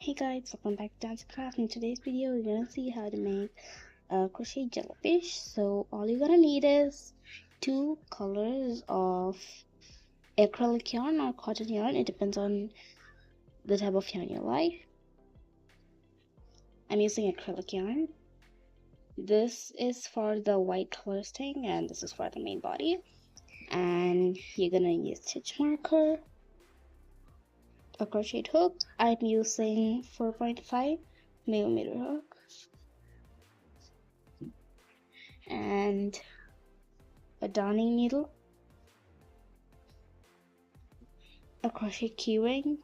Hey guys, welcome back to Dance Craft. In today's video, we're gonna see how to make a crochet jellyfish. So all you're gonna need is two colors of acrylic yarn or cotton yarn. It depends on the type of yarn you like. I'm using acrylic yarn. This is for the white color stain, and this is for the main body. And you're gonna use stitch marker, a crochet hook. I'm using 4.5mm hook, and a darning needle, a crochet keyring,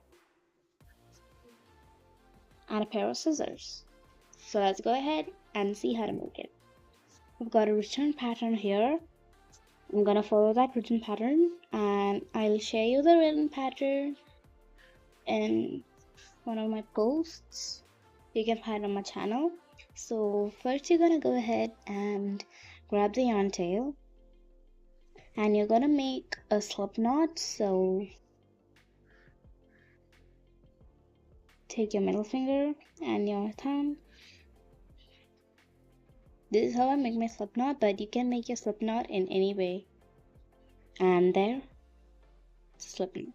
and a pair of scissors. So let's go ahead and see how to make it. We've got a return pattern here. I'm gonna follow that written pattern, and I'll share you the written pattern in one of my posts. You can find it on my channel. So first you're gonna go ahead and grab the yarn tail, and you're gonna make a slip knot. So take your middle finger and your thumb. This is how I make my slip knot, but you can make your slip knot in any way. And there, it's a slip knot.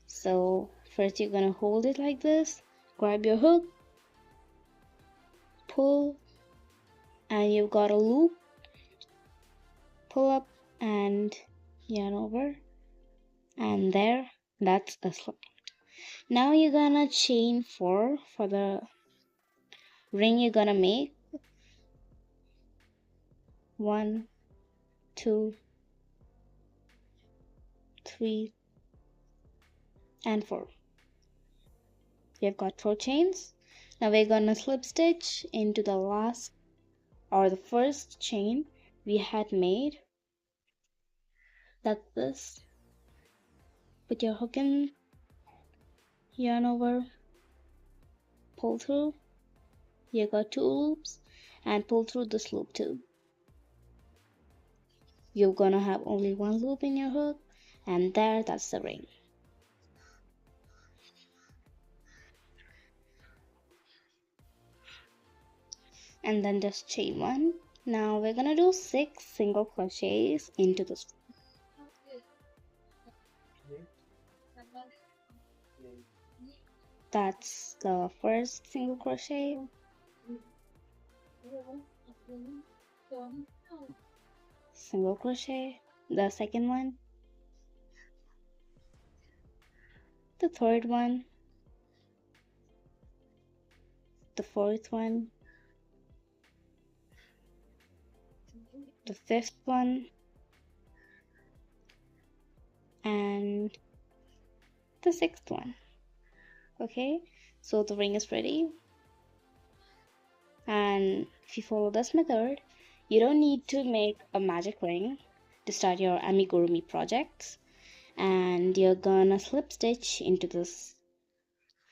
So first you're gonna hold it like this, grab your hook, pull, and you've got a loop, pull up and yarn over, and there, that's a slip knot. Now you're gonna chain 4 for the ring you're gonna make. 1, 2, 3, and 4. You've got 4 chains. Now we're gonna slip stitch into the last or the first chain we had made. That's this. Put your hook in, yarn over, pull through. You got 2 loops, and pull through this loop too. You're gonna have only 1 loop in your hook, and there, that's the ring. And then just chain 1. Now we're gonna do 6 single crochets into this. That's the first single crochet. Single crochet, the second one, the third one, the fourth one, the fifth one, and the sixth one. Okay, so the ring is ready, and if you follow this method, you don't need to make a magic ring to start your amigurumi projects. And you're gonna slip stitch into this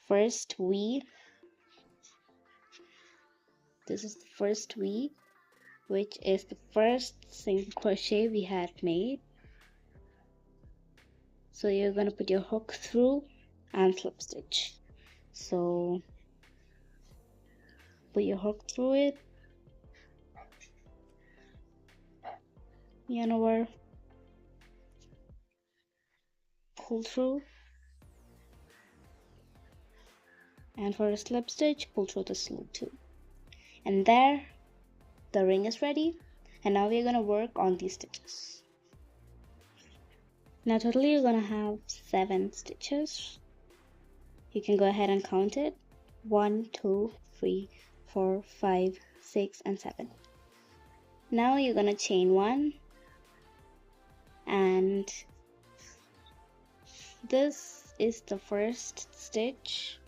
first V. This is the first V, which is the first single crochet we had made. So you're gonna put your hook through and slip stitch. So put your hook through it, yarn over, pull through, and for a slip stitch, pull through this loop too. And there, the ring is ready. And now we're gonna work on these stitches. Now totally you're gonna have 7 stitches. You can go ahead and count it. 1, 2, 3, 4, 5, 6, and 7. Now you're gonna chain 1, and this is the first stitch.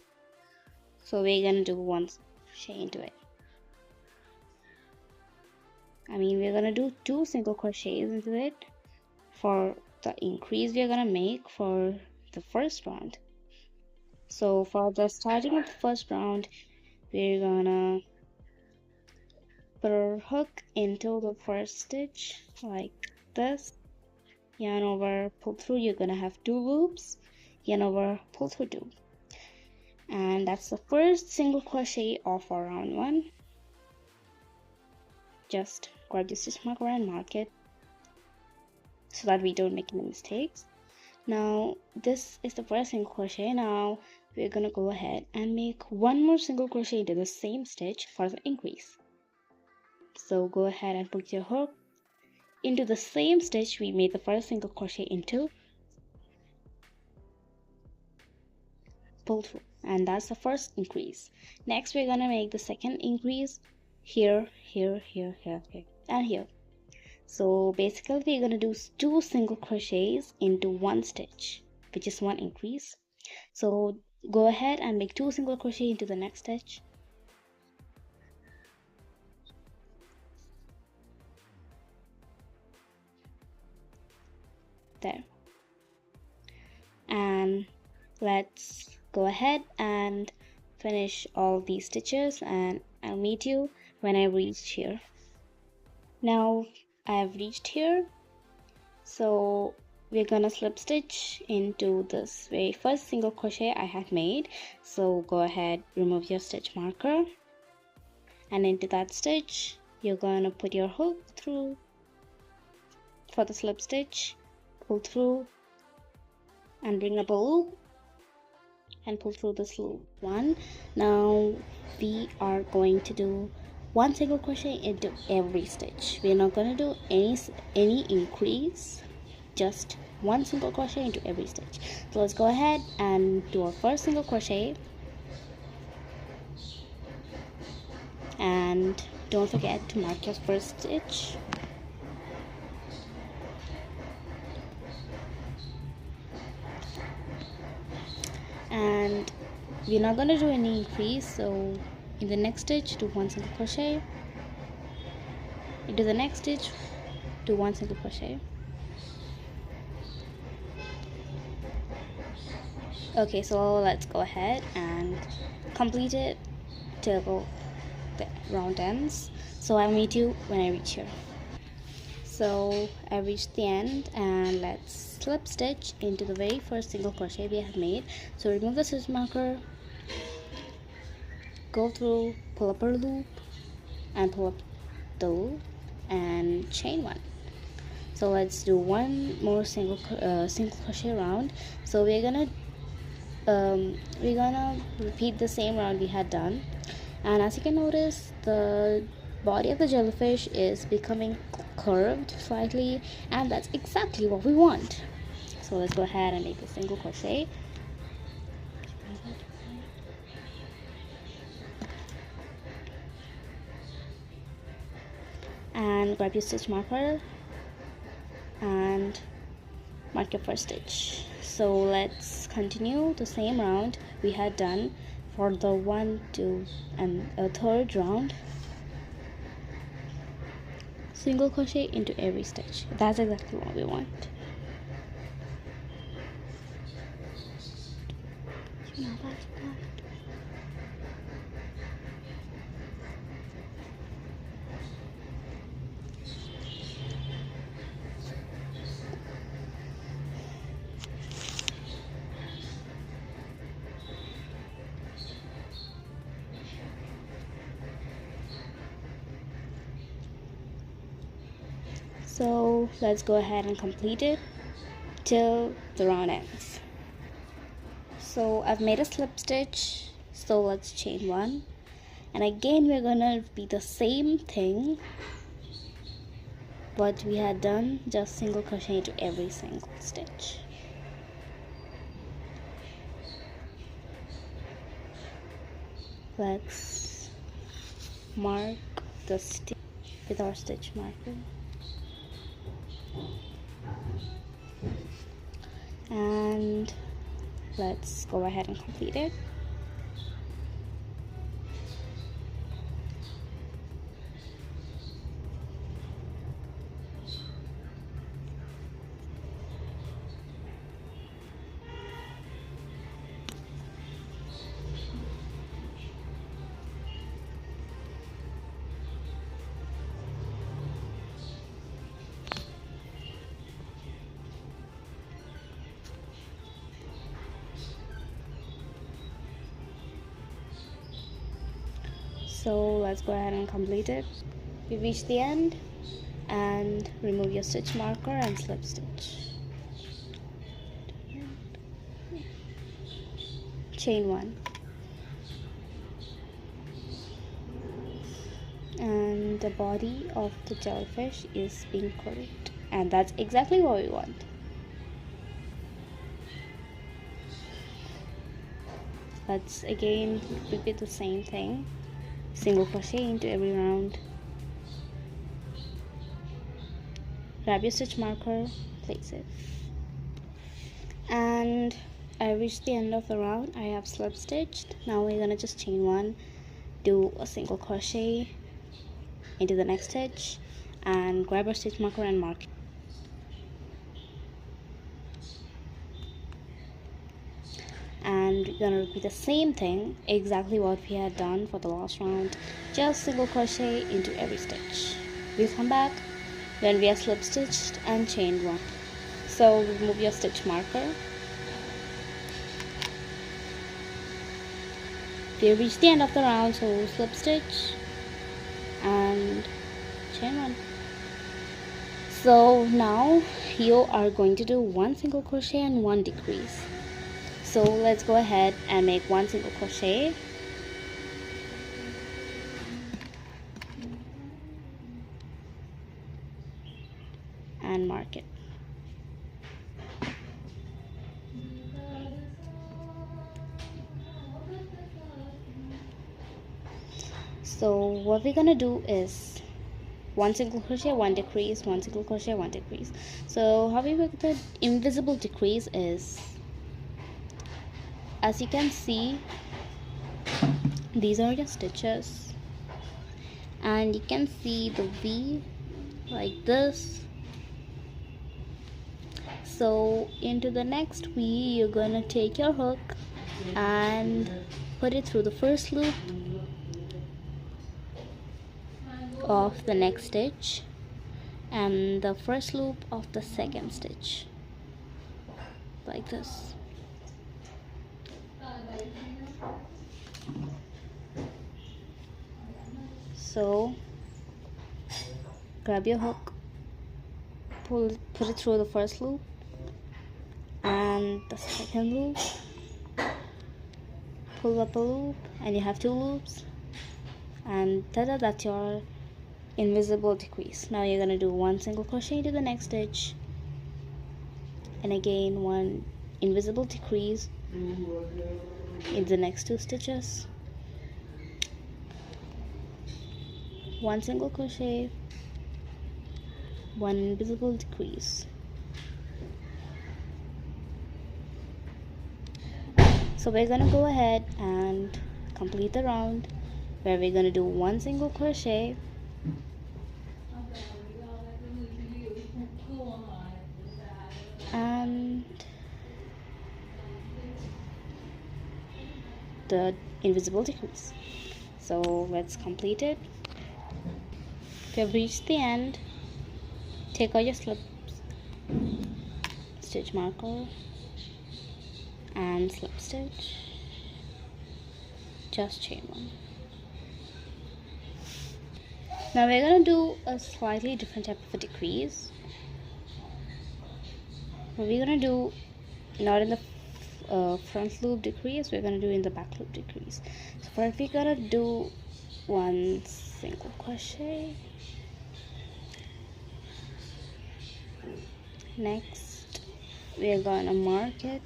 So we're gonna do 1 chain to it. We're gonna do 2 single crochets into it for the increase we're gonna make for the first round. So for the starting of the first round, we're gonna put our hook into the first stitch like this, yarn over, pull through. You're gonna have 2 loops, yarn over, pull through 2, And that's the first single crochet of our round 1. Just grab the stitch marker and mark it so that we don't make any mistakes. Now this is the first single crochet. Now we're gonna go ahead and make one more single crochet into the same stitch for the increase. So go ahead and put your hook into the same stitch we made the first single crochet into, pull through, and that's the first increase. Next we're gonna make the second increase here, here, here, here, here, and here. So basically we're gonna do 2 single crochets into one stitch, which is one increase. So go ahead and make 2 single crochet into the next stitch, there, and let's go ahead and finish all these stitches, and I'll meet you when I reach here. Now I've reached here, so we're gonna slip stitch into this very first single crochet I had made. So go ahead, remove your stitch marker, and into that stitch you're gonna put your hook through for the slip stitch, pull through and bring up a loop and pull through this loop one. Now we are going to do 1 single crochet into every stitch. We're not going to do any increase, just 1 single crochet into every stitch. So let's go ahead and do our first single crochet, and don't forget to mark your first stitch. And we're not going to do any increase, so in the next stitch do 1 single crochet, into the next stitch do 1 single crochet. Okay, so let's go ahead and complete it till the round ends. So I'll meet you when I reach here. So I reached the end, and let's slip stitch into the very first single crochet we have made. So remove the stitch marker, go through, pull up a loop, and pull up the loop and chain 1. So let's do 1 more single crochet round. So we're gonna repeat the same round we had done, and as you can notice, the body of the jellyfish is becoming curved slightly, and that's exactly what we want. So let's go ahead and make a single crochet. And grab your stitch marker and mark your first stitch. So let's continue the same round we had done for the 1, 2, and a third round. Single crochet into every stitch. That's exactly what we want. So let's go ahead and complete it till the round ends. So I've made a slip stitch, so let's chain 1, and again we're gonna repeat the same thing what we had done, just single crochet into every single stitch. Let's mark the stitch with our stitch marker, and let's go ahead and complete it. So let's go ahead and complete it. We reach the end and remove your stitch marker and slip stitch. Chain 1. And the body of the jellyfish is being curved, and that's exactly what we want. Let's again repeat the same thing. Single crochet into every round. Grab your stitch marker, place it. And I reached the end of the round. I have slip stitched. Now we're gonna just chain 1, do a single crochet into the next stitch, and grab our stitch marker and mark it. And we're gonna repeat the same thing, exactly what we had done for the last round, just single crochet into every stitch. We'll come back when we are slip stitched and chained 1. So remove your stitch marker. We reach the end of the round, so slip stitch and chain 1. So now you are going to do 1 single crochet and 1 decrease. So let's go ahead and make 1 single crochet and mark it. So what we're gonna do is 1 single crochet, 1 decrease, 1 single crochet, 1 decrease. So how we work the invisible decrease is, as you can see, these are your stitches, and you can see the V like this. So into the next V, you're gonna take your hook and put it through the first loop of the next stitch and the first loop of the second stitch, like this. So grab your hook, put it through the first loop and the second loop, pull up a loop, and you have 2 loops, and that's your invisible decrease. Now you're gonna do 1 single crochet into the next stitch, and again 1 invisible decrease in the next 2 stitches, 1 single crochet, 1 invisible decrease. So we're gonna go ahead and complete the round, where we're gonna do 1 single crochet and the invisible decrease. So let's complete it. If you have reached the end, take out your slip stitch marker and slip stitch, just chain 1. Now we're gonna do a slightly different type of a decrease. What we're gonna do, not in the front loop decrease, we're gonna do in the back loop decrease. So first we're gonna do 1 single crochet, next we're gonna mark it,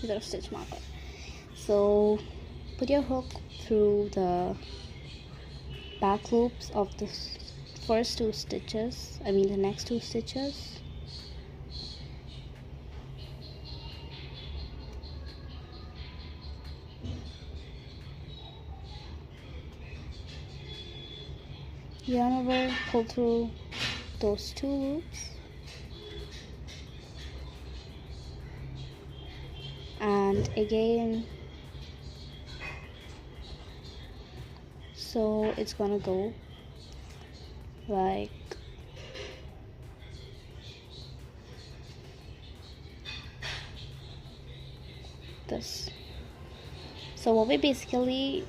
with our stitch marker. So put your hook through the back loops of the first 2 stitches, I mean the next 2 stitches, yarn over, pull through those 2 loops, and again, so it's gonna go like So what we basically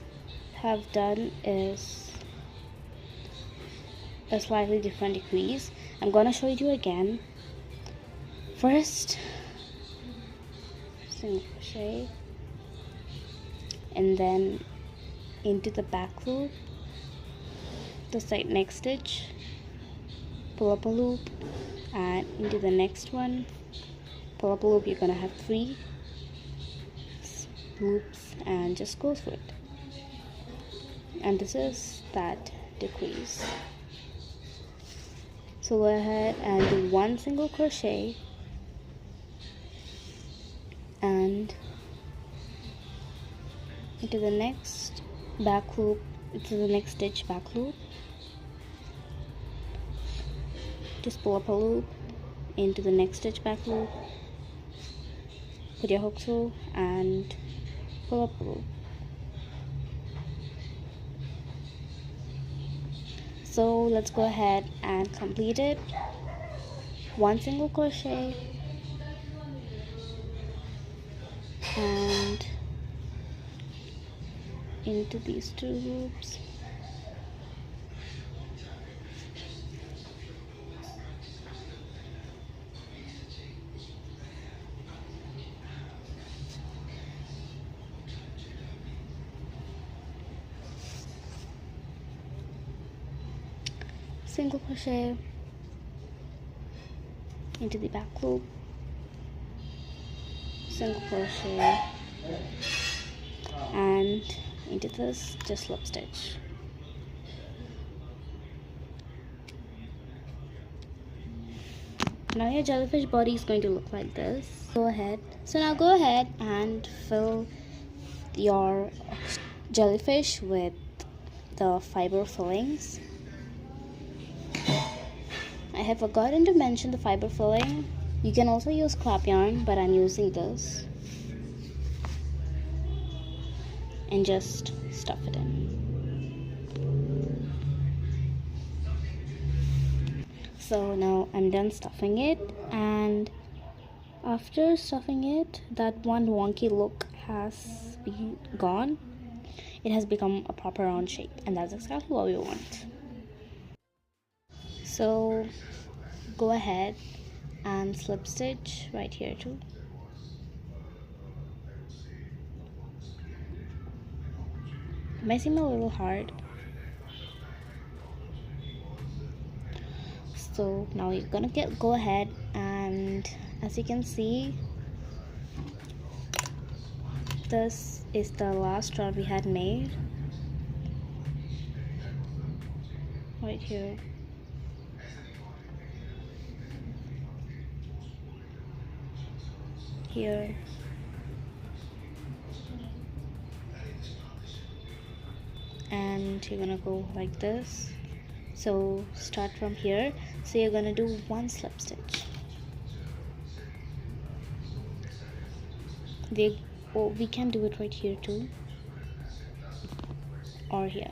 have done is a slightly different decrease. I'm gonna show you again. First, single crochet, and then into the back loop, the side next stitch, pull up a loop, and into the next one, pull up a loop. You're gonna have 3 loops and just go through it. And this is that decrease. So go ahead and do 1 single crochet and into the next back loop, into the next stitch back loop, just pull up a loop, into the next stitch back loop, put your hook through and pull up a loop. So let's go ahead and complete it. 1 single crochet and into these 2 loops, single crochet into the back loop, single crochet and into this, just slip stitch. Now your jellyfish body is going to look like this. Now go ahead and fill your jellyfish with the fiber fillings. I have forgotten to mention the fiber filling. You can also use scrap yarn, but I'm using this. And just stuff it in. So now I'm done stuffing it, and after stuffing it, that one wonky look has been gone. It has become a proper round shape, and that's exactly what we want. So go ahead and slip stitch right here too. It might seem a little hard. So now you're gonna go ahead, and as you can see, this is the last round we had made right here. Here, and you're gonna go like this. So start from here. So you're gonna do 1 slip stitch. We can do it right here too, or here,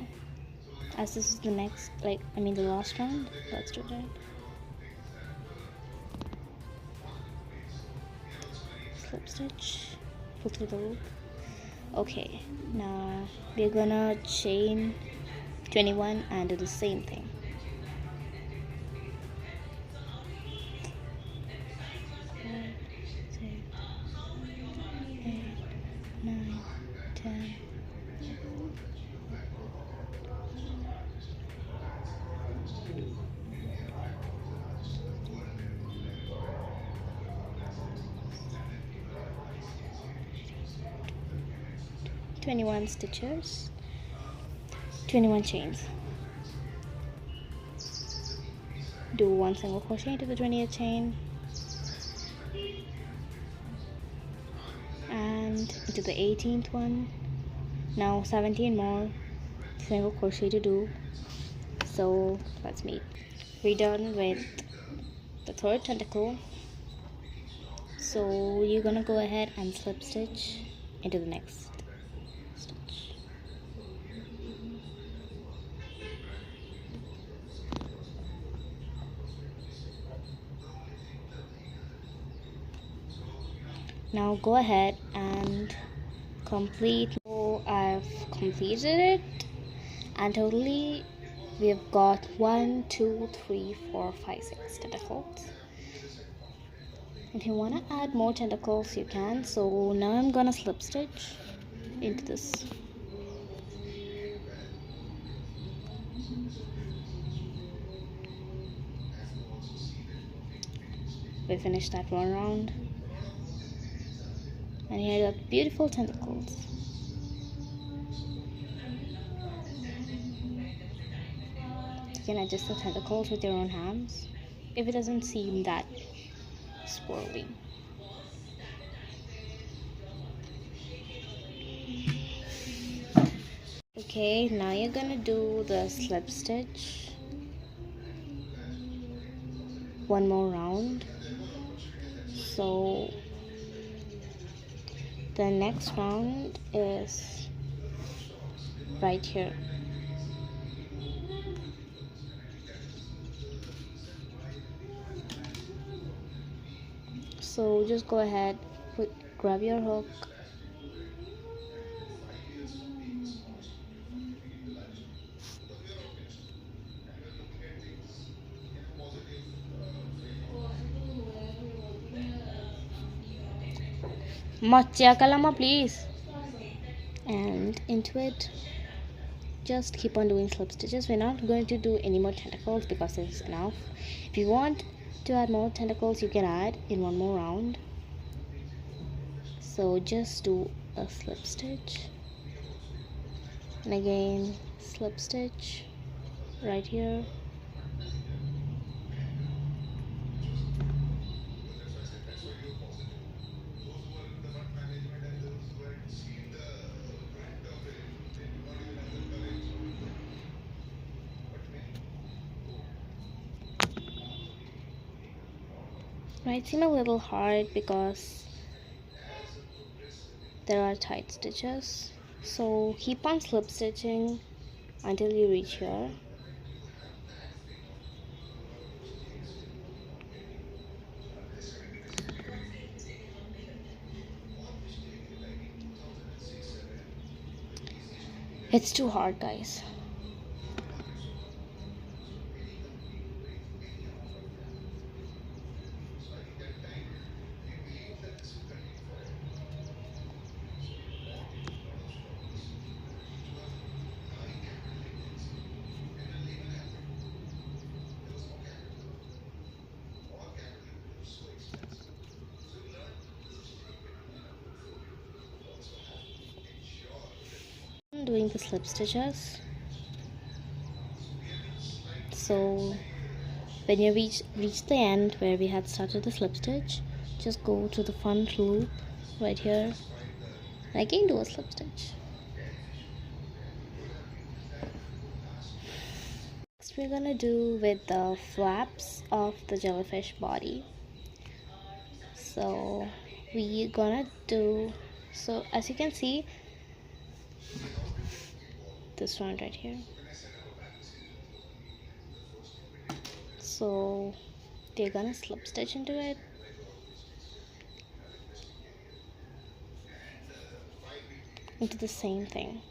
as this is the next, the last round. Let's do that. Slip stitch, pull through the loop. Okay, now we're gonna chain 21 and do the same thing. 5, 6, 8, 9, 10. "21 stitches, 21 chains. Do 1 single crochet into the 20th chain and into the 18th one. Now 17 more single crochet to do. So let's meet. We're done with the 3rd tentacle. So you're gonna go ahead and slip stitch into the next stitch. Now go ahead and complete. So completed it, and totally we've got 1 2 3 4 5 6 tentacles. If you want to add more tentacles you can. So now I'm gonna slip stitch into this. We finished that one round, and here are the beautiful tentacles. You can adjust the tentacles with your own hands if it doesn't seem that swirly. Okay, now you're gonna do the slip stitch one more round. So the next round is right here. So just go ahead, grab your hook, Macha kalama please, and into it. Just keep on doing slip stitches. We're not going to do any more tentacles because this is enough. If you want to add more tentacles you can add in one more round. So just do a slip stitch, and again slip stitch right here. Might seem a little hard because there are tight stitches, so keep on slip stitching until you reach here. It's too hard, guys. I'm doing the slip stitches. So when you reach the end where we had started the slip stitch, just go to the front loop right here and again do a slip stitch. Next we're gonna do with the flaps of the jellyfish body. So we're gonna do, so as you can see, this one right here. So they're gonna slip stitch into it. Into the same thing.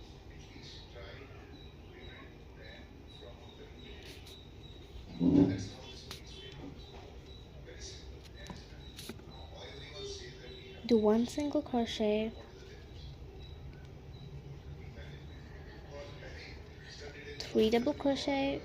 Do 1 single crochet, three double crochet,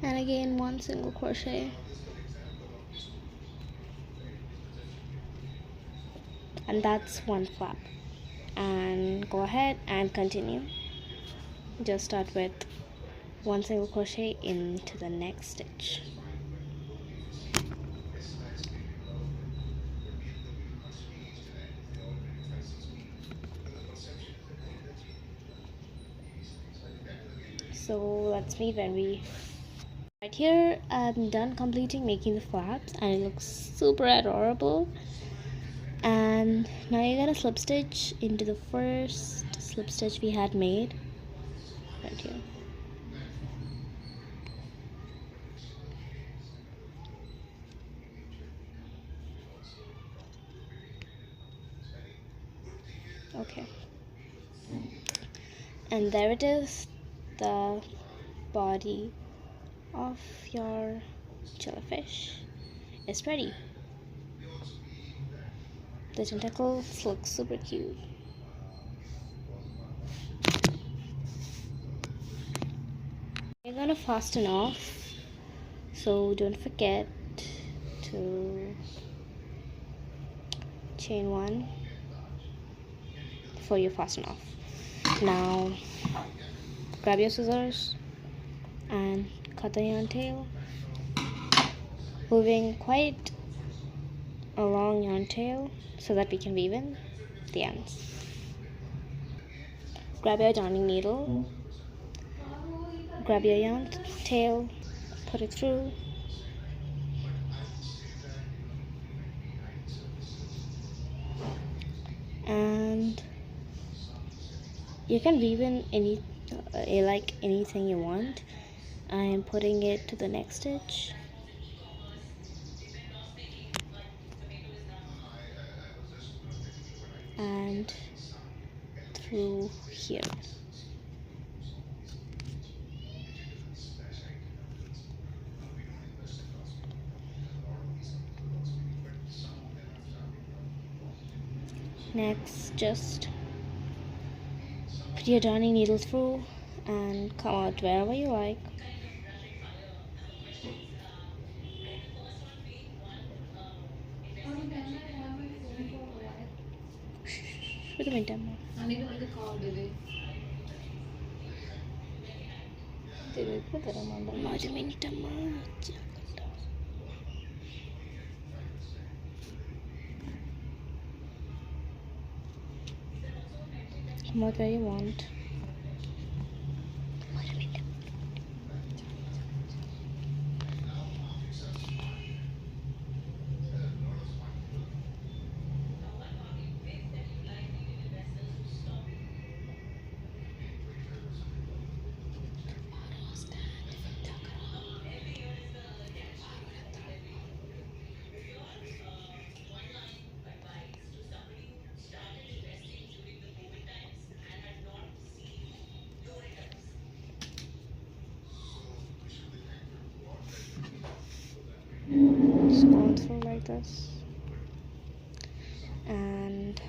and again 1 single crochet, and that's 1 flap. And go ahead and continue. Just start with 1 single crochet into the next stitch. So let's meet when we right here. I'm done completing making the flaps and it looks super adorable. And now you're gonna slip stitch into the first slip stitch we had made right here. Okay, and there it is, the body of your jellyfish is ready. The tentacles look super cute. You're gonna fasten off, so don't forget to chain one before you fasten off. Now grab your scissors and cut the yarn tail, moving quite a long yarn tail so that we can weave in the ends. Grab your darning needle, grab your yarn tail, put it through, and you can weave in any like anything you want. I am putting it to the next stitch, and through here. Next, just put your darning needle through and come out wherever you like. ഒരു minute അമ്മ തിരക്ക് തരാൻ ഒരു minute അമ്മ come out where you want. Just going through like this and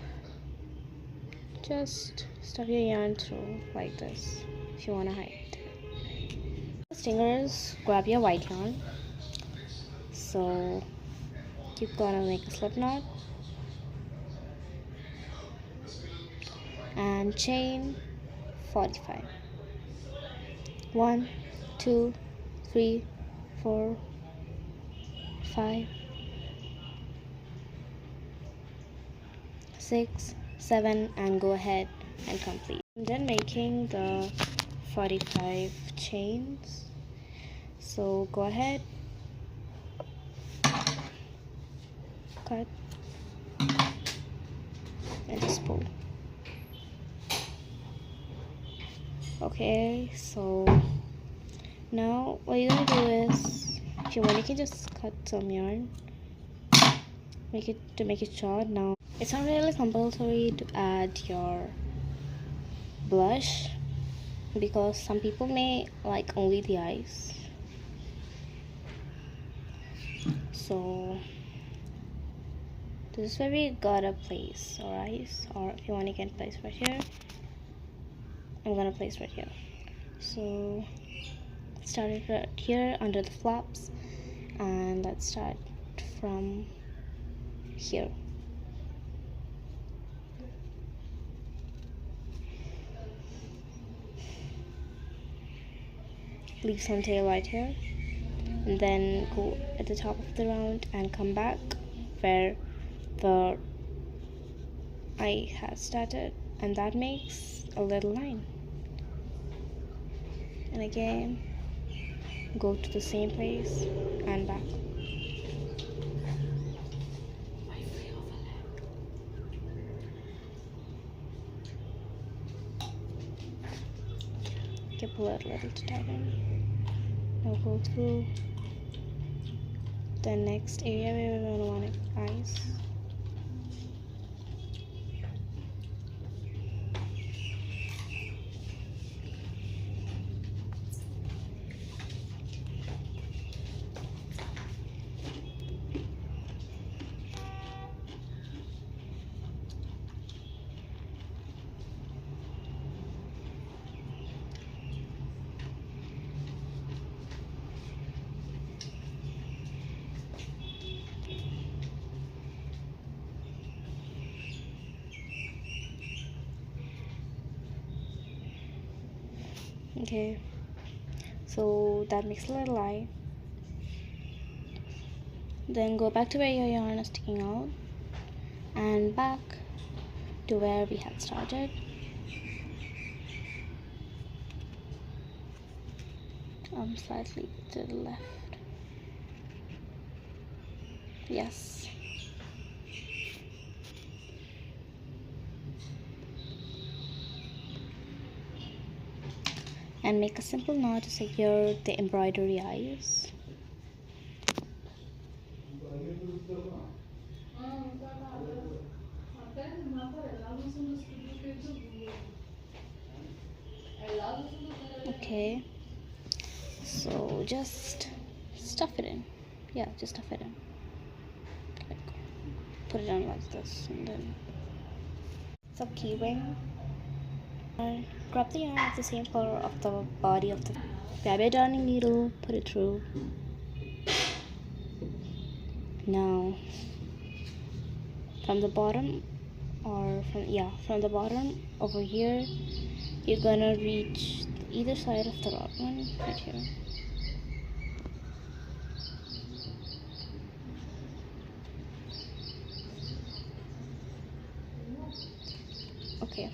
just stuff your yarn through like this if you want to hide. Stingers, grab your white yarn, so you're gonna make a slip knot and chain 45. 1 2 3 4 5 6 7 and go ahead and complete. I'm then making the 45 chains, so go ahead, cut and just pull. Okay, so now what you're gonna do is, if you want, you can just cut some yarn, make it short. Now it's not really compulsory to add your blush because some people may like only the eyes, so this is where we gotta place our eyes, or if you want, you can place right here. I'm gonna place right here, so start it right here under the flaps, and let's start from here. Leave some tail right here and then go at the top of the round and come back where the eye has started, and that makes a little line, and again, go to the same place and back. Okay, pull it a little to tighten. Now go through the next area where we're gonna want eyes. Okay, so that makes a little eye. Then go back to where your yarn is sticking out and back to where we had started. Slightly to the left. Yes. And make a simple knot to secure the embroidery eyes. Okay, so just stuff it in. Yeah, just stuff it in. Like, put it on like this, and then some keyring. Grab the yarn of the same color of the body of the. Grab your darning needle, put it through. Now, from the bottom, or from the bottom over here, you're gonna reach either side of the rod one right here. Okay.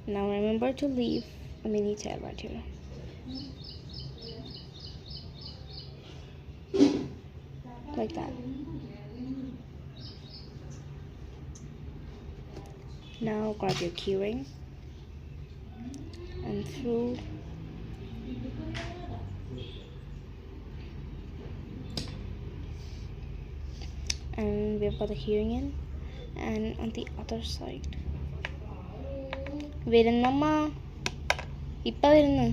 Now remember to leave a mini tail right here. Like that. Now grab your keyring and through and we've got the keyring in, and on the other side. വരുന്നമ്മ ഇപ്പ വരുന്നു.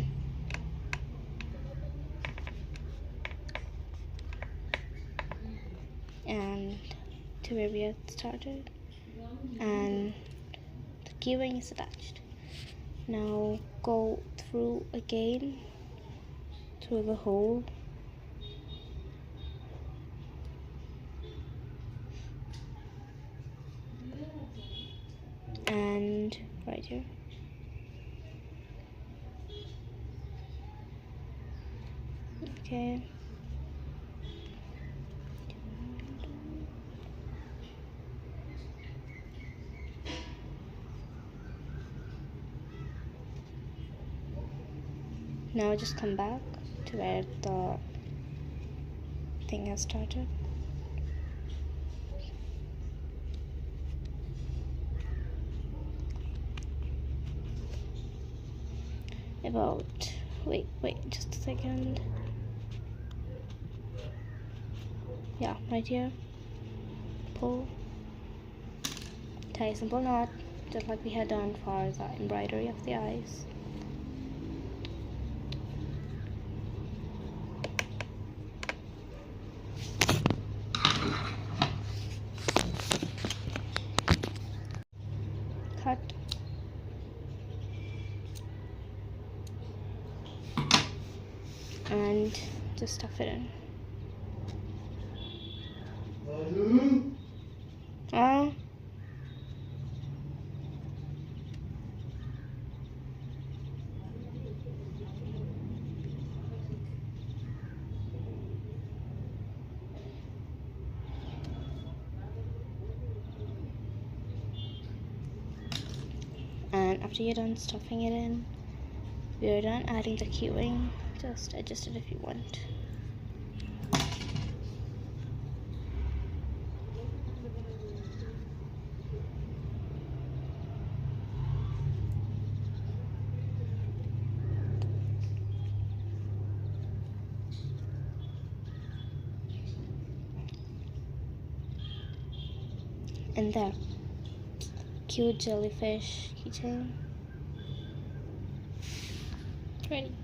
And to where we had started, and the keyring is attached. Now go through again through the hole and right here. Okay. Now just come back to where the thing has started. Wait just a second. Yeah, right here. Pull, tie a simple knot just like we had done for the embroidery of the eyes. Cut. And just stuff it in. And after you're done stuffing it in, We are done adding the queuing. Just adjust it if you want. And there, cute jellyfish keychain ready.